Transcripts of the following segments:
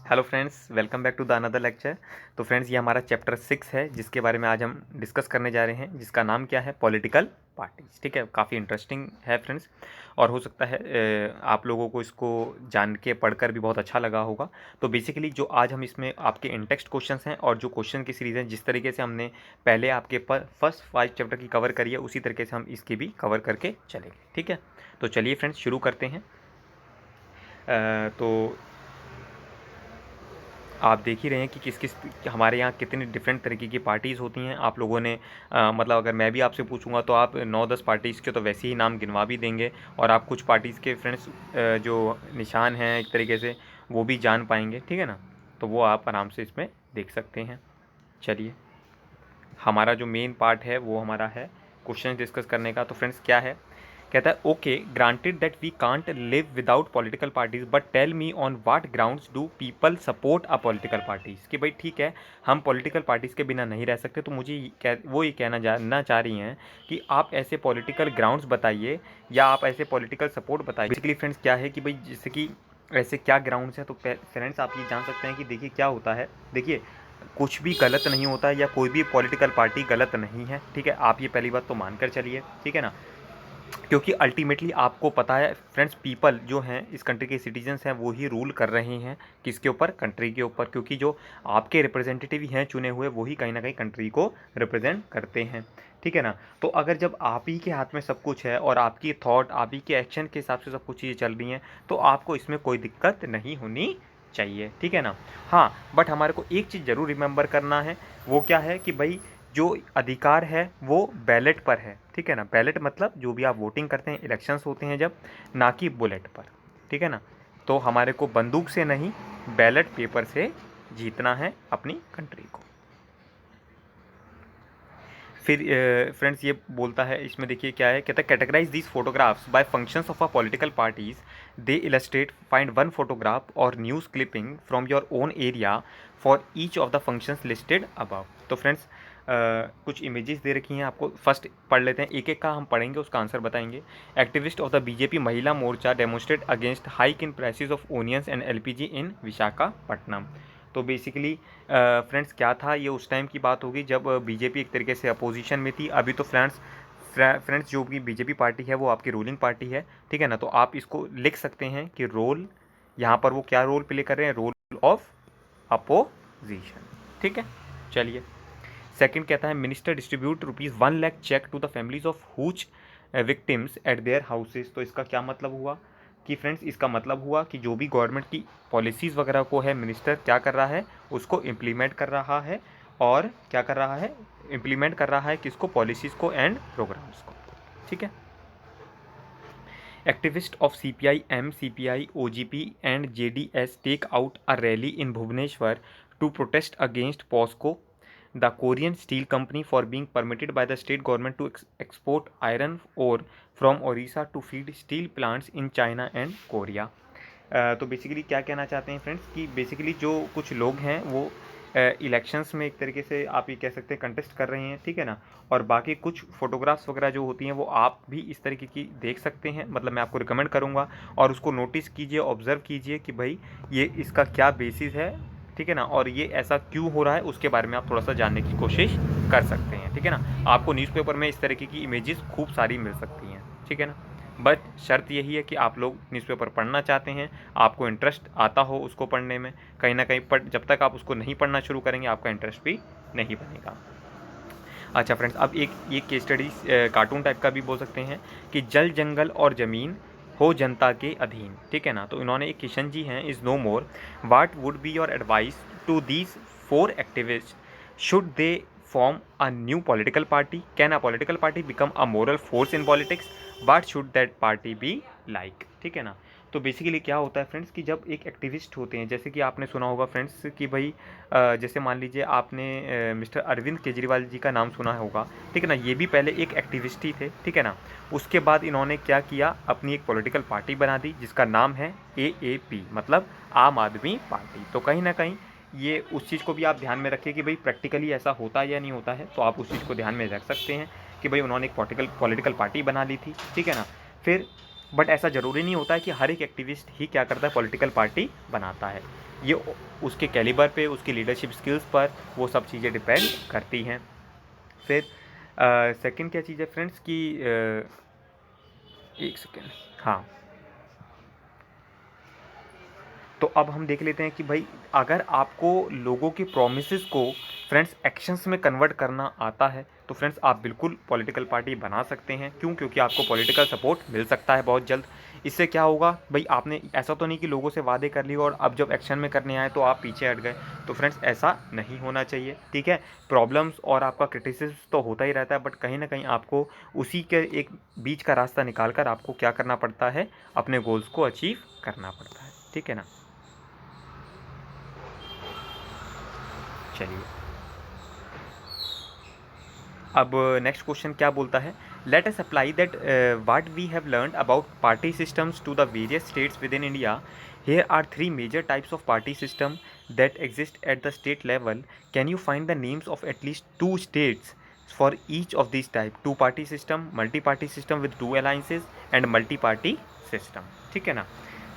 Hello friends, welcome back to the another lecture. तो friends, ये हमारा चैप्टर 6 है जिसके बारे में आज हम डिस्कस करने जा रहे हैं, जिसका नाम क्या है, पॉलिटिकल पार्टीज। ठीक है, काफ़ी इंटरेस्टिंग है फ्रेंड्स, और हो सकता है आप लोगों को इसको जान के पढ़कर भी बहुत अच्छा लगा होगा। तो बेसिकली जो आज हम इसमें आपके इंटेक्स्ट क्वेश्चंस हैं और जो क्वेश्चन की सीरीज़ है, जिस तरीके से हमने पहले आपके फर्स्ट 5 चैप्टर की कवर करी है, उसी तरीके से हम इसकी भी कवर करके चलेंगे। ठीक है, तो चलिए फ्रेंड्स शुरू करते हैं। तो आप देख ही रहे हैं कि किस किस हमारे यहाँ कितनी डिफरेंट तरीके की पार्टीज़ होती हैं। आप लोगों ने मतलब अगर मैं भी आपसे पूछूंगा तो आप 9-10 पार्टीज़ के तो वैसे ही नाम गिनवा भी देंगे, और आप कुछ पार्टीज़ के फ्रेंड्स जो निशान हैं एक तरीके से वो भी जान पाएंगे। ठीक है ना, तो वो आप आराम से इसमें देख सकते हैं। चलिए, हमारा जो मेन पार्ट है वो हमारा है क्वेश्चन डिस्कस करने का। तो फ्रेंड्स क्या है, कहता है okay, granted that we can't live without political parties, but tell me on what grounds do people support a political parties. कि भाई ठीक है, हम पॉलिटिकल पार्टीज़ के बिना नहीं रह सकते, तो मुझे वो ये कहना जानना चाह रही हैं कि आप ऐसे पॉलिटिकल ग्राउंड्स बताइए या आप ऐसे पॉलिटिकल सपोर्ट बताइए। बेसिकली फ्रेंड्स क्या है कि भाई जैसे कि ऐसे क्या ग्राउंड्स हैं। तो फ्रेंड्स आप ये जान सकते हैं कि देखिए क्या होता है, देखिए कुछ भी गलत नहीं होता है या कोई भी पॉलिटिकल पार्टी गलत नहीं है। ठीक है, आप ये पहली बात तो मानकर चलिए। ठीक है ना, क्योंकि अल्टीमेटली आपको पता है फ्रेंड्स, पीपल जो हैं इस कंट्री के सिटीजन्स हैं वो ही रूल कर रहे हैं किसके ऊपर, कंट्री के ऊपर। क्योंकि जो आपके रिप्रेजेंटेटिव हैं चुने हुए, वही कहीं ना कहीं कंट्री को रिप्रेजेंट करते हैं। ठीक है ना, तो अगर जब आप ही के हाथ में सब कुछ है और आपकी थॉट, आप ही के एक्शन के हिसाब से सब कुछ चीज़ें चल रही हैं, तो आपको इसमें कोई दिक्कत नहीं होनी चाहिए। ठीक है ना, हाँ, बट हमारे को एक चीज़ ज़रूर रिमेंबर करना है, वो क्या है कि भाई जो अधिकार है वो बैलेट पर है। ठीक है ना, बैलेट मतलब जो भी आप वोटिंग करते हैं, इलेक्शंस होते हैं जब, ना कि बुलेट पर। ठीक है ना, तो हमारे को बंदूक से नहीं, बैलेट पेपर से जीतना है अपनी कंट्री को। फिर फ्रेंड्स ये बोलता है, इसमें देखिए क्या है, कहता है categorise these photographs by functions of a political parties. They illustrate, find one photograph और news clipping from your own area for each of the functions listed above. तो फ्रेंड्स कुछ इमेजेस दे रखी हैं आपको, फर्स्ट पढ़ लेते हैं, एक एक का हम पढ़ेंगे, उसका आंसर बताएंगे। Activist of the BJP Mahila Morcha demonstrate against hike in prices of onions and LPG in Visakhapatnam. तो बेसिकली फ्रेंड्स क्या था, ये उस टाइम की बात होगी जब बीजेपी एक तरीके से अपोजिशन में थी। अभी तो फ्रेंड्स जो भी बीजेपी पार्टी है वो आपकी रूलिंग पार्टी है। ठीक है ना, तो आप इसको लिख सकते हैं कि रोल, यहाँ पर वो क्या रोल प्ले कर रहे हैं, रोल ऑफ अपोजिशन। ठीक है, चलिए। सेकंड कहता है minister distribute ₹1 lakh cheque to the families of hooch victims at their houses. तो इसका क्या मतलब हुआ कि फ्रेंड्स, इसका मतलब हुआ कि जो भी गवर्नमेंट की पॉलिसीज़ वगैरह को है, मिनिस्टर क्या कर रहा है, उसको इम्प्लीमेंट कर रहा है। और क्या कर रहा है, इम्प्लीमेंट कर रहा है किसको, पॉलिसीज़ को एंड प्रोग्राम्स को। ठीक है, activist of CPI-M, CPI, OGP and JDS take out a rally in Bhubaneswar to protest against POSCO, the Korean steel company, for being permitted by the state government to export iron ore from Orissa to feed steel plants in China and Korea। तो basically क्या कहना चाहते हैं friends कि basically जो कुछ लोग हैं वो इलेक्शंस में एक तरीके से आप ये कह सकते हैं कंटेस्ट कर रहे हैं। ठीक है ना, और बाकी कुछ फोटोग्राफ्स वगैरह जो होती हैं वो आप भी इस तरीके की देख सकते हैं, मतलब मैं आपको रिकमेंड करूँगा, और उसको नोटिस कीजिए, ऑब्जर्व कीजिए कि भाई ये इसका क्या बेसिस है। ठीक है ना, और ये ऐसा क्यों हो रहा है उसके बारे में आप थोड़ा सा जानने की कोशिश कर सकते हैं। ठीक है ना, आपको न्यूज़पेपर में इस तरीके की इमेजेस खूब सारी मिल सकती हैं। ठीक है ना, बट शर्त यही है कि आप लोग न्यूज़पेपर पढ़ना चाहते हैं, आपको इंटरेस्ट आता हो उसको पढ़ने में। कहीं ना कहीं पर जब तक आप उसको नहीं पढ़ना शुरू करेंगे, आपका इंटरेस्ट भी नहीं बनेगा। अच्छा फ्रेंड्स, अब एक ये केस स्टडी कार्टून टाइप का भी बोल सकते हैं कि जल, जंगल और ज़मीन हो जनता के अधीन। ठीक है ना, तो इन्होंने, एक किशन जी हैं, is no more, what would be your advice to these 4 activist, should they form a new political party, can a political party become a moral force in politics, what should that party be like। ठीक है ना, तो basically क्या होता है friends कि जब एक एक्टिविस्ट होते हैं, जैसे कि आपने सुना होगा फ्रेंड्स कि भाई जैसे मान लीजिए आपने मिस्टर अरविंद केजरीवाल जी का नाम सुना होगा। ठीक है ना, ये भी पहले एक एक्टिविस्ट ही थे। ठीक है ना, उसके बाद इन्होंने क्या किया, अपनी एक पॉलिटिकल पार्टी बना दी जिसका नाम है AAP, मतलब आम आदमी पार्टी। तो कहीं ना कहीं ये उस चीज़ को भी आप ध्यान में रखिए कि भाई प्रैक्टिकली ऐसा होता है या नहीं होता है, तो आप उस चीज़ को ध्यान में रख सकते हैं कि भाई उन्होंने एक पॉलिटिकल पार्टी बना ली थी। ठीक है ना, फिर बट ऐसा ज़रूरी नहीं होता है कि हर एक एक्टिविस्ट ही क्या करता है, पॉलिटिकल पार्टी बनाता है। ये उसके कैलिबर पे, उसकी लीडरशिप स्किल्स पर वो सब चीज़ें डिपेंड करती हैं। फिर सेकंड क्या चीज़ है फ्रेंड्स कि एक सेकेंड, हाँ, तो अब हम देख लेते हैं कि भाई अगर आपको लोगों की प्रोमिसेस को फ्रेंड्स एक्शंस में कन्वर्ट करना आता है तो फ्रेंड्स आप बिल्कुल पॉलिटिकल पार्टी बना सकते हैं। क्यों? क्योंकि आपको पॉलिटिकल सपोर्ट मिल सकता है बहुत जल्द। इससे क्या होगा भाई, आपने ऐसा तो नहीं कि लोगों से वादे कर लिए और अब जब एक्शन में करने आए तो आप पीछे हट गए। तो फ्रेंड्स ऐसा नहीं होना चाहिए, ठीक है। प्रॉब्लम्स और आपका क्रिटिसिज्म तो होता ही रहता है, बट कहीं ना कहीं आपको उसी के एक बीच का रास्ता निकाल कर आपको क्या करना पड़ता है, अपने गोल्स को अचीव करना पड़ता है, ठीक है ना। चलिए, अब नेक्स्ट क्वेश्चन क्या बोलता है, let us apply that what we have learned about party systems to the various states within India. Here are three major types of party system that exist at the state level. Can you find the names of at least two states for each of this type? Two party system, multi party system with two alliances and multi party system, ठीक है ना।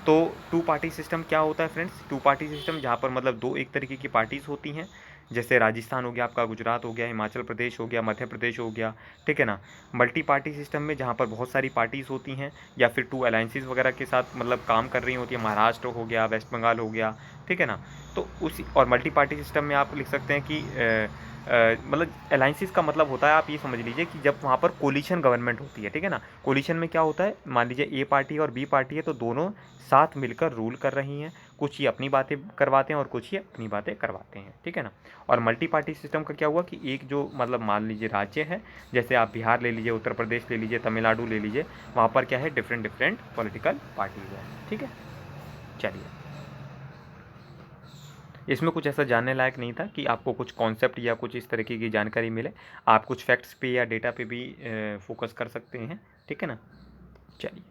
तो to party system क्या होता है friends? To party system जहाँ पर मतलब दो एक तरीके की पार्टीज़ होती हैं, जैसे राजस्थान हो गया आपका, गुजरात हो गया, हिमाचल प्रदेश हो गया, मध्य प्रदेश हो गया, ठीक है ना। मल्टी पार्टी सिस्टम में जहाँ पर बहुत सारी पार्टीज़ होती हैं या फिर टू अलायंसेज वगैरह के साथ मतलब काम कर रही होती है, महाराष्ट्र हो गया, वेस्ट बंगाल हो गया, ठीक है ना। तो उसी और मल्टी पार्टी सिस्टम में आप लिख सकते हैं कि मतलब अलायंसेस का मतलब होता है, आप ये समझ लीजिए कि जब वहाँ पर कोलिशन गवर्नमेंट होती है, ठीक है ना। कोलिशन में क्या होता है, मान लीजिए ए पार्टी और बी पार्टी है, तो दोनों साथ मिलकर रूल कर रही हैं। कुछ ये अपनी बातें करवाते हैं और कुछ ये अपनी बातें करवाते हैं, ठीक है ना। और मल्टी पार्टी सिस्टम का क्या हुआ कि एक जो मतलब मान लीजिए राज्य है, जैसे आप बिहार ले लीजिए, उत्तर प्रदेश ले लीजिए, तमिलनाडु ले लीजिए, वहाँ पर क्या है, डिफरेंट डिफरेंट पॉलिटिकल पार्टीज है, ठीक है। चलिए, इसमें कुछ ऐसा जानने लायक नहीं था कि आपको कुछ कॉन्सेप्ट या कुछ इस तरीके की जानकारी मिले। आप कुछ फैक्ट्स पे या डेटा पे भी फोकस कर सकते हैं, ठीक है ना। चलिए,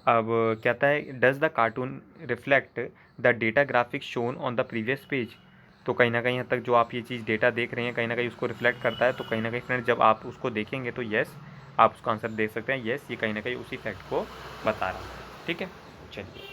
अब कहता है, does the cartoon reflect the data graphics shown on the previous page? तो कहीं ना कहीं हद तक जो आप ये चीज़ डेटा देख रहे हैं कहीं ना कहीं उसको रिफ्लेक्ट करता है। तो कहीं ना कहीं फ्रेंड जब आप उसको देखेंगे तो येस, आप उसका आंसर दे सकते हैं, येस ये कहीं ना कहीं उसी फैक्ट को बता रहा है, ठीक है। चलिए,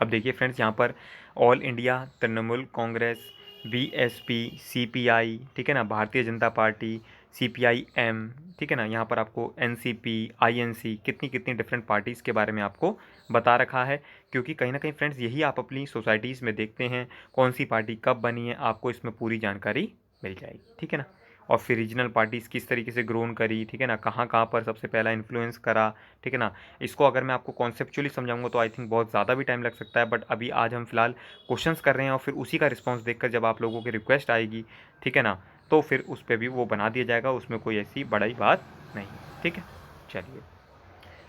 अब देखिए फ्रेंड्स, यहाँ पर all India Trinamool Congress, BSP, CPI, ठीक है ना, Bharatiya Janata party, CPI M, ठीक है ना, यहाँ पर आपको एनसीपी, आईएनसी, कितनी कितनी डिफरेंट पार्टीज़ के बारे में आपको बता रखा है। क्योंकि कहीं ना कहीं फ्रेंड्स यही आप अपनी सोसाइटीज़ में देखते हैं, कौन सी पार्टी कब बनी है, आपको इसमें पूरी जानकारी मिल जाएगी, ठीक है ना। और फिर रीजनल पार्टीज़ किस तरीके से ग्रोन करी, ठीक है ना, कहाँ कहाँ पर सबसे पहला इन्फ्लुएंस करा, ठीक है ना। इसको अगर मैं आपको कॉन्सेप्चुअली समझाऊंगा तो आई थिंक बहुत ज़्यादा भी टाइम लग सकता है, बट अभी आज हम फिलहाल क्वेश्चंस कर रहे हैं और फिर उसी का रिस्पांस देखकर जब आप लोगों की रिक्वेस्ट आएगी, ठीक है ना, तो फिर उस पर भी वो बना दिया जाएगा, उसमें कोई ऐसी बड़ी बात नहीं, ठीक है। चलिए,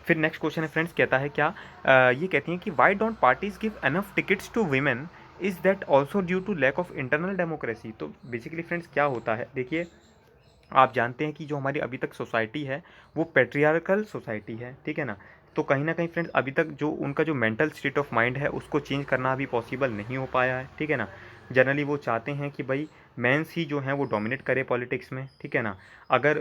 फिर नेक्स्ट क्वेश्चन है फ्रेंड्स, कहता है क्या, ये कहती हैं कि why don't parties give enough tickets to women, is that also due to lack of internal democracy? तो बेसिकली फ्रेंड्स क्या होता है, देखिए आप जानते हैं कि जो हमारी अभी तक सोसाइटी है वो पेट्रियार्कल सोसाइटी है, ठीक है ना। तो कहीं ना कहीं फ्रेंड्स अभी तक जो उनका जो मेंटल स्टेट ऑफ माइंड है उसको चेंज करना अभी पॉसिबल नहीं हो पाया है, ठीक है ना। जनरली वो चाहते हैं कि भाई मेंस ही जो हैं वो डोमिनेट करे पॉलिटिक्स में, ठीक है ना। अगर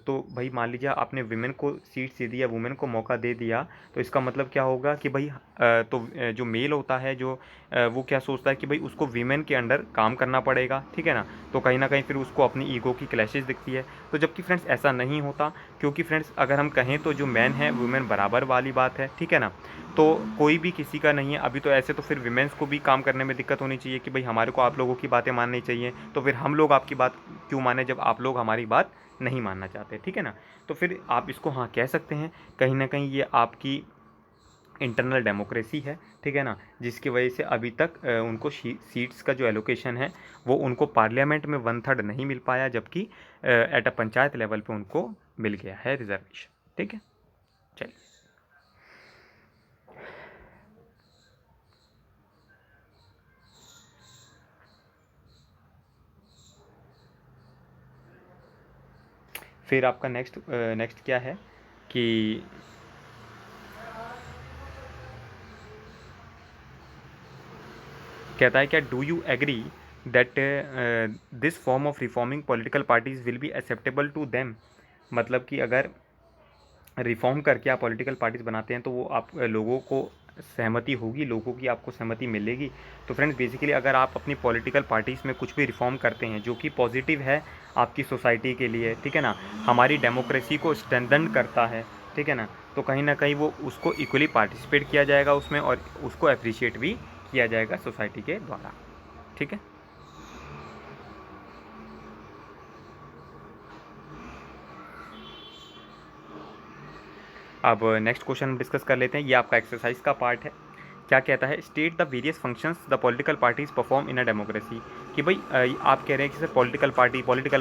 तो भाई मान लीजिए आपने वुमेन को सीट्स दे दिया, वुमेन को मौका दे दिया, तो इसका मतलब क्या होगा कि भाई तो जो मेल होता है जो वो क्या सोचता है कि भाई उसको वीमेन के अंडर काम करना पड़ेगा, ठीक है ना। तो कहीं ना कहीं फिर उसको अपनी ईगो की क्लैशेस दिखती है। तो जबकि फ्रेंड्स ऐसा नहीं होता, क्योंकि फ्रेंड्स अगर हम कहें तो जो मैन है वुमेन बराबर वाली बात है, ठीक है ना। तो कोई भी किसी का नहीं है अभी, तो ऐसे तो फिर विमेंस को भी काम करने में दिक्कत होनी चाहिए कि भाई हमारे को आप लोगों की बातें माननी चाहिए, तो फिर हम लोग आपकी बात क्यों माने जब आप लोग हमारी बात नहीं मानना चाहते, ठीक है ना। तो फिर आप इसको हाँ कह सकते हैं, कहीं ना कहीं ये आपकी इंटरनल डेमोक्रेसी है, ठीक है ना, जिसकी वजह से अभी तक उनको सीट्स का जो एलोकेशन है वो उनको पार्लियामेंट में 1/3 नहीं मिल पाया, जबकि एट अ पंचायत लेवल पे उनको मिल गया है रिजर्वेशन, ठीक है। चलिए, फिर आपका नेक्स्ट नेक्स्ट क्या है कि कहता है क्या, do you agree that this form of reforming political parties will be acceptable to them? मतलब कि अगर रिफॉर्म करके आप पॉलिटिकल पार्टीज़ बनाते हैं तो वो आप लोगों को सहमति होगी, लोगों की आपको सहमति मिलेगी। तो फ्रेंड्स बेसिकली अगर आप अपनी पॉलिटिकल पार्टीज़ में कुछ भी रिफॉर्म करते हैं जो कि पॉजिटिव है आपकी सोसाइटी के लिए, ठीक है ना, हमारी डेमोक्रेसी को स्ट्रेंथन करता है, ठीक है ना, तो कहीं ना कहीं वो उसको इक्वली पार्टिसिपेट किया जाएगा उसमें और उसको अप्रिशिएट भी किया जाएगा सोसाइटी के द्वारा, ठीक है। अब नेक्स्ट क्वेश्चन हम डिस्कस कर लेते हैं, ये आपका एक्सरसाइज का पार्ट है। क्या कहता है, state the various functions the political parties perform in a democracy. कि भाई आप कह रहे हैं कि सर पॉलिटिकल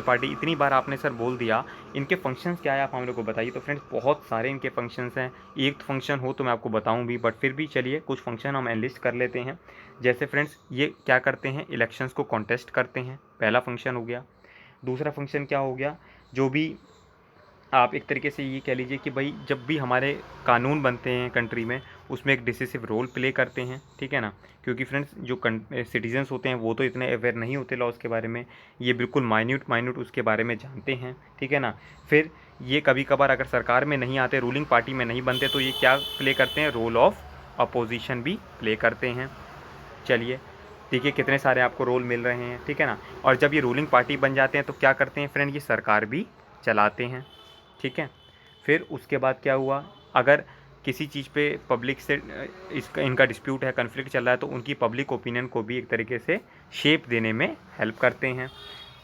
पार्टी इतनी बार आपने सर बोल दिया, इनके फंक्शंस क्या है आप हम लोग को बताइए। तो फ्रेंड्स बहुत सारे इनके फंक्शंस हैं, एक फंक्शन हो तो मैं आपको बताऊं भी, बट फिर भी चलिए कुछ फंक्शन हम एनलिस्ट कर लेते हैं। जैसे फ्रेंड्स ये क्या करते हैं, इलेक्शंस को कॉन्टेस्ट करते हैं, पहला फंक्शन हो गया। दूसरा फंक्शन क्या हो गया, जो भी आप एक तरीके से ये कह लीजिए कि भाई जब भी हमारे कानून बनते हैं कंट्री में उसमें एक डिसिसिव रोल प्ले करते हैं, ठीक है ना, क्योंकि फ्रेंड्स जो सिटीजन्स होते हैं वो तो इतने अवेयर नहीं होते लॉज के बारे में, ये बिल्कुल माइन्यूट उसके बारे में जानते हैं, ठीक है ना। फिर ये कभी कभार अगर सरकार में नहीं आते, रूलिंग पार्टी में नहीं बनते, तो ये क्या प्ले करते हैं, रोल ऑफ अपोजिशन भी प्ले करते हैं। चलिए देखिए कितने सारे आपको रोल मिल रहे हैं, ठीक है ना। और जब ये रूलिंग पार्टी बन जाते हैं तो क्या करते हैं फ्रेंड, ये सरकार भी चलाते हैं, ठीक है। फिर उसके बाद क्या हुआ, अगर किसी चीज़ पे पब्लिक से इसका इनका डिस्प्यूट है, कन्फ्लिक्ट चल रहा है, तो उनकी पब्लिक ओपिनियन को भी एक तरीके से शेप देने में हेल्प करते हैं,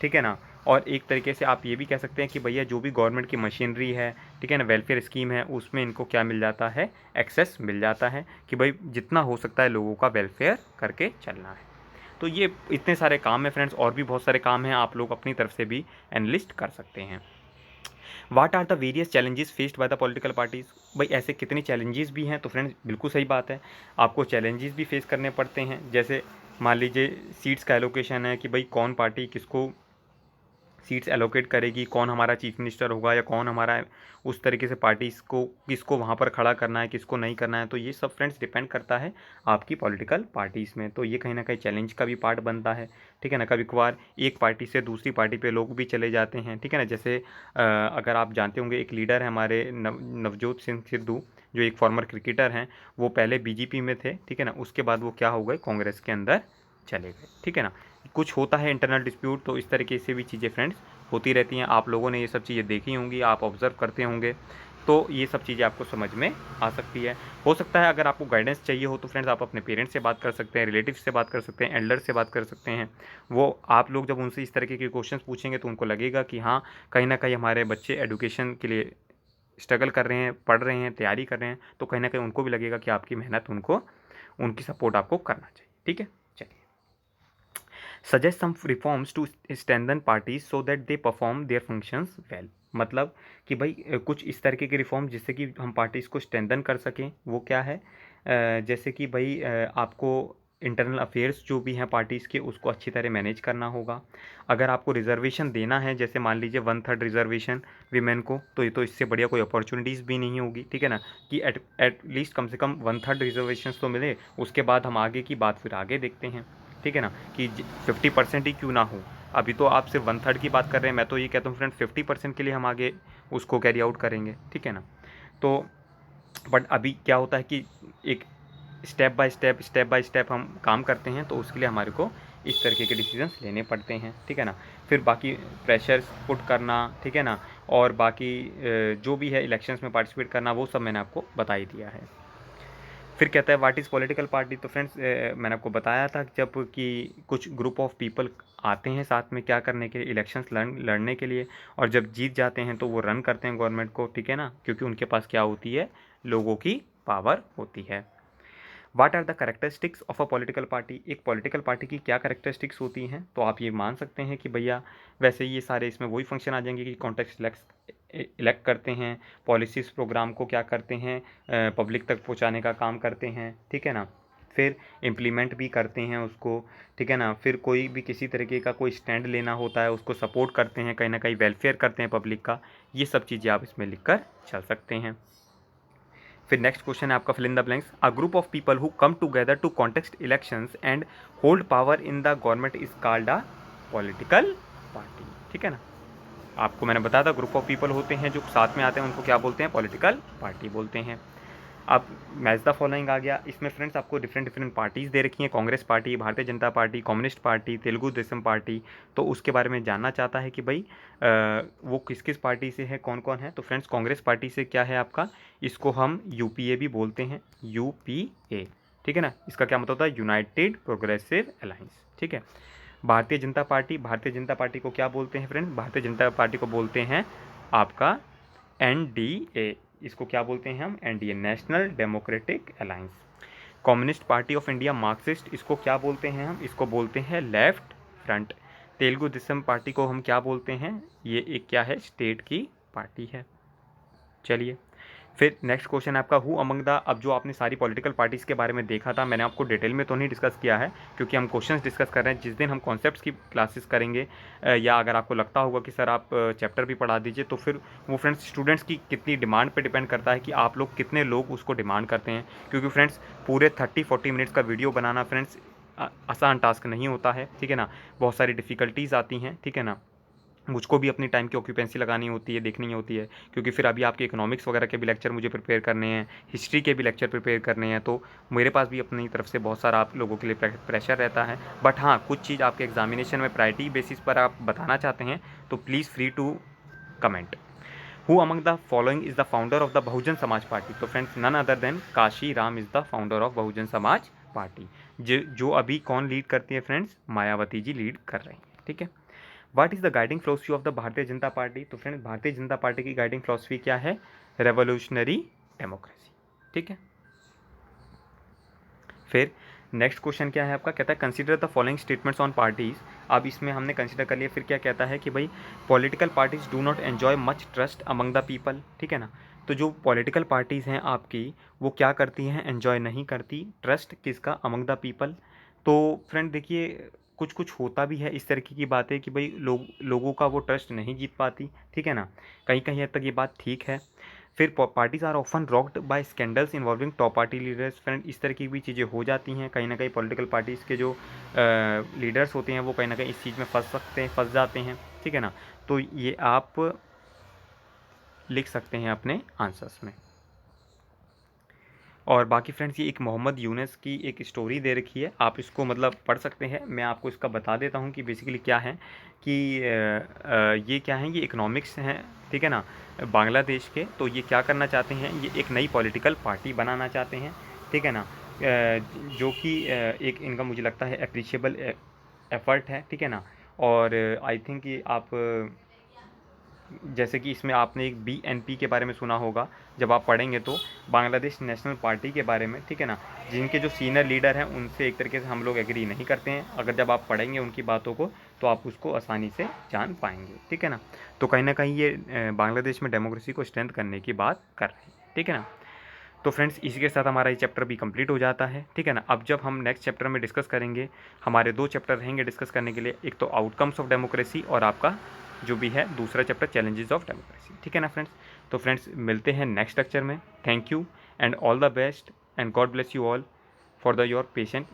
ठीक है ना। और एक तरीके से आप ये भी कह सकते हैं कि भैया जो भी गवर्नमेंट की मशीनरी है, ठीक है ना, वेलफेयर स्कीम है, उसमें इनको क्या मिल जाता है, एक्सेस मिल जाता है कि भाई जितना हो सकता है लोगों का वेलफेयर करके चलना है। तो ये इतने सारे काम हैं फ्रेंड्स, और भी बहुत सारे काम हैं, आप लोग अपनी तरफ से भी एनालिस्ट कर सकते हैं। What are the various challenges faced by the political parties. भाई ऐसे कितने चैलेंजेस भी हैं, तो फ्रेंड्स बिल्कुल सही बात है, आपको चैलेंजेस भी फेस करने पड़ते हैं। जैसे मान लीजिए सीट्स का एलोकेशन है कि भाई कौन पार्टी किसको सीट्स एलोकेट करेगी, कौन हमारा चीफ मिनिस्टर होगा, या कौन हमारा उस तरीके से पार्टीज़ को किसको वहाँ पर खड़ा करना है, किसको नहीं करना है। तो ये सब फ्रेंड्स डिपेंड करता है आपकी पॉलिटिकल पार्टीज़ में, तो ये कहीं ना कहीं चैलेंज का भी पार्ट बनता है, ठीक है ना। कभी कभार एक पार्टी से दूसरी पार्टी पे लोग भी चले जाते हैं, ठीक है ना। जैसे अगर आप जानते होंगे एक लीडर है हमारे नवजोत सिंह सिद्धू, जो एक फॉर्मर क्रिकेटर हैं, वो पहले बीजेपी में थे, ठीक है ना, उसके बाद वो क्या हो गए, कांग्रेस के अंदर चले गए, ठीक है ना। कुछ होता है इंटरनल डिस्प्यूट, तो इस तरीके से भी चीज़ें फ्रेंड्स होती रहती हैं। आप लोगों ने ये सब चीज़ें देखी होंगी, आप ऑब्ज़र्व करते होंगे, तो ये सब चीज़ें आपको समझ में आ सकती है। हो सकता है अगर आपको गाइडेंस चाहिए हो तो फ्रेंड्स आप अपने पेरेंट्स से बात कर सकते हैं, रिलेटिव से बात कर सकते हैं, एल्डर से बात कर सकते हैं। वो आप लोग जब उनसे इस तरीके के क्वेश्चंस पूछेंगे तो उनको लगेगा कि हाँ कहीं ना कहीं हमारे बच्चे एडुकेशन के लिए स्ट्रगल कर रहे हैं, पढ़ रहे हैं, तैयारी कर रहे हैं, तो कहीं ना कहीं उनको भी लगेगा कि आपकी मेहनत उनको, उनकी सपोर्ट आपको करना चाहिए, ठीक है। चलिए, suggest some reforms to strengthen parties so that they perform their functions well। मतलब कि भाई कुछ इस तरीके के रिफॉर्म जिससे कि हम पार्टीज़ को स्ट्रेंथन कर सकें, वो क्या है, जैसे कि भाई आपको इंटरनल अफेयर्स जो भी हैं पार्टीज़ के उसको अच्छी तरह मैनेज करना होगा। अगर आपको रिजर्वेशन देना है, जैसे मान लीजिए 1/3 रिजर्वेशन वीमेन को, तो ये तो इससे बढ़िया कोई अपॉर्चुनिटीज़ भी नहीं होगी, ठीक है ना, कि एट लीस्ट कम से कम 1/3 रिजर्वेशन तो मिले, उसके बाद हम आगे की बात फिर आगे देखते हैं, ठीक है ना, कि 50% ही क्यों ना हो। अभी तो आप सिर्फ 1/3 की बात कर रहे हैं, मैं तो ये कहता हूँ फ्रेंड 50% के लिए हम आगे उसको कैरी आउट करेंगे, ठीक है ना। तो बट अभी क्या होता है कि एक स्टेप बाय स्टेप हम काम करते हैं, तो उसके लिए हमारे को इस तरीके के डिसीजंस लेने पड़ते हैं, ठीक है ना। फिर बाकी प्रेशर्स पुट करना, ठीक है ना, और बाकी जो भी है इलेक्शंस में पार्टिसिपेट करना, वो सब मैंने आपको बता ही दिया है। फिर कहता है व्हाट इज़ पॉलिटिकल पार्टी। तो फ्रेंड्स मैंने आपको बताया था जब कि कुछ ग्रुप ऑफ पीपल आते हैं साथ में क्या करने के लिए, इलेक्शंस लड़ने के लिए, और जब जीत जाते हैं तो वो रन करते हैं गवर्नमेंट को, ठीक है ना, क्योंकि उनके पास क्या होती है, लोगों की पावर होती है। What are the characteristics of a political party. एक पॉलिटिकल पार्टी की क्या करेक्टरिस्टिक्स होती हैं, तो आप ये मान सकते हैं कि भैया वैसे ये सारे इसमें वही फंक्शन आ जाएंगे कि कॉन्टेक्स्ट इलेक्ट करते हैं, पॉलिसीज़ प्रोग्राम को क्या करते हैं, पब्लिक तक पहुंचाने का काम करते हैं, ठीक है ना, फिर इम्प्लीमेंट भी करते हैं उसको, ठीक है ना, फिर कोई भी किसी तरीके का कोई स्टैंड लेना होता है उसको सपोर्ट करते हैं, कहीं ना कहीं वेलफेयर करते हैं पब्लिक का। ये सब चीज़ें आप इसमें लिख कर चल सकते हैं। फिर नेक्स्ट क्वेश्चन है आपका fill in the blanks. A group of people who come together to contest elections and hold power in the government is called a political party, ठीक है ना। आपको मैंने बताया था ग्रुप ऑफ पीपल होते हैं जो साथ में आते हैं, उनको क्या बोलते हैं, पॉलिटिकल पार्टी बोलते हैं। अब मैच द फॉलोइंग आ गया। इसमें फ्रेंड्स आपको डिफरेंट डिफरेंट पार्टीज़ दे रखी हैं, Congress party, Bharatiya Janata party, communist party, Telugu Desam party. तो उसके बारे में जानना चाहता है कि भाई वो किस किस पार्टी से है, कौन कौन है। तो फ्रेंड्स कांग्रेस पार्टी से क्या है आपका, इसको हम यूपीए भी बोलते हैं, यूपीए, ठीक है ना। इसका क्या मतलब होता है, यूनाइटेड प्रोग्रेसिव अलायंस, ठीक है। भारतीय जनता पार्टी को क्या बोलते हैं फ्रेंड्स, भारतीय जनता पार्टी को बोलते हैं आपका एनडीए। इसको क्या बोलते हैं हम, NDA, national democratic alliance. Communist party of India Marxist, इसको क्या बोलते हैं हम, इसको बोलते हैं left front. Telugu Desam party को हम क्या बोलते हैं, ये एक क्या है, स्टेट की पार्टी है। चलिए फिर नेक्स्ट क्वेश्चन आपका, हु अमंग द, अब जो आपने सारी पॉलिटिकल पार्टीज़ के बारे में देखा था, मैंने आपको डिटेल में तो नहीं डिस्कस किया है क्योंकि हम क्वेश्चंस डिस्कस कर रहे हैं। जिस दिन हम कॉन्सेप्ट्स की क्लासेस करेंगे या अगर आपको लगता होगा कि सर आप चैप्टर भी पढ़ा दीजिए, तो फिर वो फ्रेंड्स स्टूडेंट्स की कितनी डिमांड पे डिपेंड करता है कि आप लोग कितने लोग उसको डिमांड करते हैं। क्योंकि फ्रेंड्स पूरे 30-40 मिनट्स का वीडियो बनाना फ्रेंड्स आसान टास्क नहीं होता है, ठीक है ना। बहुत सारी डिफ़िकल्टीज़ आती हैं, ठीक है ना। मुझको भी अपनी टाइम की ऑक्यूपेंसी लगानी होती है, देखनी होती है, क्योंकि फिर अभी आपके इकोनॉमिक्स वगैरह के भी लेक्चर मुझे प्रिपेयर करने हैं, हिस्ट्री के भी लेक्चर प्रिपेयर करने हैं। तो मेरे पास भी अपनी तरफ से बहुत सारा आप लोगों के लिए प्रेशर रहता है। बट हाँ, कुछ चीज़ आपके एग्जामिनेशन में प्रायोरिटी बेसिस पर आप बताना चाहते हैं तो please free to comment. Who among the following is the founder of the Bahujan Samaj Party. तो friends none other than Kanshi Ram is the founder of Bahujan Samaj Party. जो अभी कौन लीड करती है फ्रेंड्स, मायावती जी लीड कर रही हैं, ठीक है। What is the guiding philosophy of the Bharatiya Janata party. तो फ्रेंड्स भारतीय जनता पार्टी की गाइडिंग फिलोसफी क्या है, रेवोल्यूशनरी डेमोक्रेसी, ठीक है। फिर नेक्स्ट क्वेश्चन क्या है आपका, कहता है consider the following statements on parties. अब इसमें हमने कंसीडर कर लिया, फिर क्या कहता है कि भाई political parties do not enjoy much trust among the people, ठीक है ना। तो जो पॉलिटिकल पार्टीज़ हैं आपकी, वो क्या करती हैं, एन्जॉय नहीं करती ट्रस्ट किसका, अमंग द पीपल। तो फ्रेंड देखिए कुछ कुछ होता भी है इस तरीके की बातें कि भाई लोगों का वो ट्रस्ट नहीं जीत पाती, ठीक है ना। कहीं कहीं हद तक ये बात ठीक है। फिर parties are often rocked by scandals involving top party leaders. Friend इस तरह की भी चीज़ें हो जाती हैं, कहीं ना कहीं पॉलिटिकल पार्टीज़ के जो लीडर्स होते हैं वो कहीं ना कहीं इस चीज़ में फंस जाते हैं, ठीक है ना। तो ये आप लिख सकते हैं अपने आंसर्स में। और बाकी फ्रेंड्स ये एक मोहम्मद यूनुस की एक स्टोरी दे रखी है, आप इसको मतलब पढ़ सकते हैं। मैं आपको इसका बता देता हूँ कि बेसिकली क्या है कि ये क्या है, ये इकोनॉमिक्स हैं, ठीक है ना, बांग्लादेश के। तो ये क्या करना चाहते हैं, ये एक नई पॉलिटिकल पार्टी बनाना चाहते हैं, ठीक है ना। जो कि एक इनका मुझे लगता है अप्रिशिएबल एफर्ट है, ठीक है ना। और आई थिंक ये आप जैसे कि इसमें आपने एक बीएनपी के बारे में सुना होगा, जब आप पढ़ेंगे तो बांग्लादेश नेशनल पार्टी के बारे में, ठीक है ना। जिनके जो सीनियर लीडर हैं उनसे एक तरीके से हम लोग एग्री नहीं करते हैं, अगर जब आप पढ़ेंगे उनकी बातों को तो आप उसको आसानी से जान पाएंगे, ठीक है ना। तो कहीं ना कहीं ये बांग्लादेश में डेमोक्रेसी को स्ट्रेंथ करने की बात कर रहे हैं, ठीक है ना। तो फ्रेंड्स इसी के साथ हमारा ये चैप्टर भी कंप्लीट हो जाता है, ठीक है ना। अब जब हम नेक्स्ट चैप्टर में डिस्कस करेंगे, हमारे 2 चैप्टर रहेंगे डिस्कस करने के लिए, एक तो आउटकम्स ऑफ डेमोक्रेसी और आपका जो भी है दूसरा चैप्टर चैलेंजेस ऑफ डेमोक्रेसी, ठीक है ना फ्रेंड्स। तो फ्रेंड्स मिलते हैं नेक्स्ट लेक्चर में। Thank you and all the best and God bless you all for the your patient.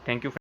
Thank you.